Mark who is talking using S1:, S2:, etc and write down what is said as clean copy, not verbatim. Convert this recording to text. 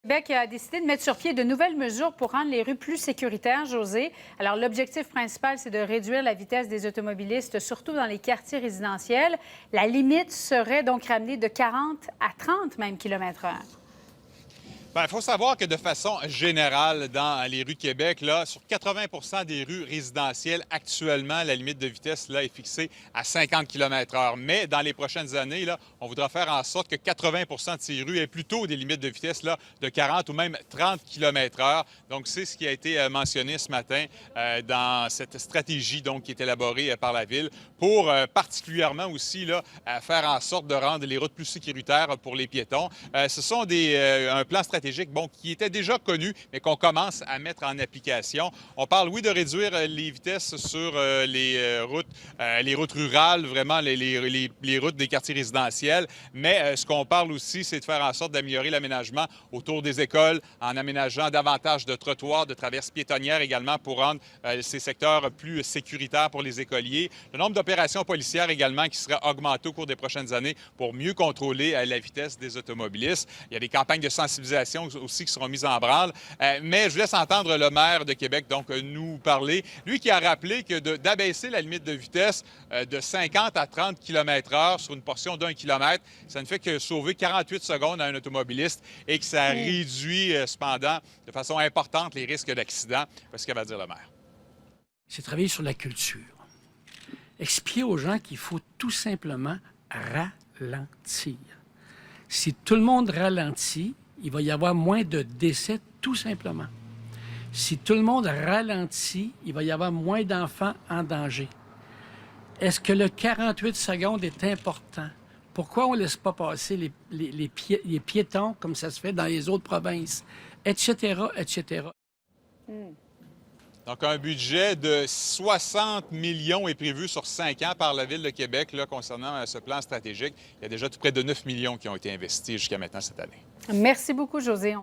S1: Québec a décidé de mettre sur pied de nouvelles mesures pour rendre les rues plus sécuritaires, José. Alors, l'objectif principal, c'est de réduire la vitesse des automobilistes, surtout dans les quartiers résidentiels. La limite serait donc ramenée de 40 à 30 même km/h.
S2: Il faut savoir que de façon générale, dans les rues de Québec, là, sur 80 des rues résidentielles, actuellement, la limite de vitesse là, est fixée à 50 km/h. Mais dans les prochaines années, là, on voudra faire en sorte que 80 de ces rues aient plutôt des limites de vitesse là, de 40 ou même 30 km/h. Donc, c'est ce qui a été mentionné ce matin dans cette stratégie donc, qui est élaborée par la Ville pour particulièrement aussi là, faire en sorte de rendre les routes plus sécuritaires pour les piétons. Ce sont un plan stratégique qui était déjà connu, mais qu'on commence à mettre en application. On parle, oui, de réduire les vitesses sur les routes rurales, vraiment les routes des quartiers résidentiels, mais ce qu'on parle aussi, c'est de faire en sorte d'améliorer l'aménagement autour des écoles en aménageant davantage de trottoirs, de traverses piétonnières également pour rendre ces secteurs plus sécuritaires pour les écoliers. Le nombre d'opérations policières également qui sera augmenté au cours des prochaines années pour mieux contrôler la vitesse des automobilistes. Il y a des campagnes de sensibilisation aussi qui seront mises en branle. Mais je vous laisse entendre le maire de Québec donc nous parler. Lui qui a rappelé que d'abaisser la limite de vitesse de 50 à 30 km/h sur une portion d'1 kilomètre, ça ne fait que sauver 48 secondes à un automobiliste et que ça réduit cependant de façon importante les risques d'accident. Parce ce que va dire le maire.
S3: C'est travailler sur la culture. Expliquer aux gens qu'il faut tout simplement ralentir. Si tout le monde ralentit, il va y avoir moins de décès, tout simplement. Si tout le monde ralentit, il va y avoir moins d'enfants en danger. Est-ce que le 48 secondes est important? Pourquoi on ne laisse pas passer les piétons comme ça se fait dans les autres provinces, etc., etc.
S2: Donc, un budget de 60 millions est prévu sur 5 ans par la Ville de Québec là, concernant ce plan stratégique. Il y a déjà tout près de 9 millions qui ont été investis jusqu'à maintenant cette année.
S1: Merci beaucoup, José.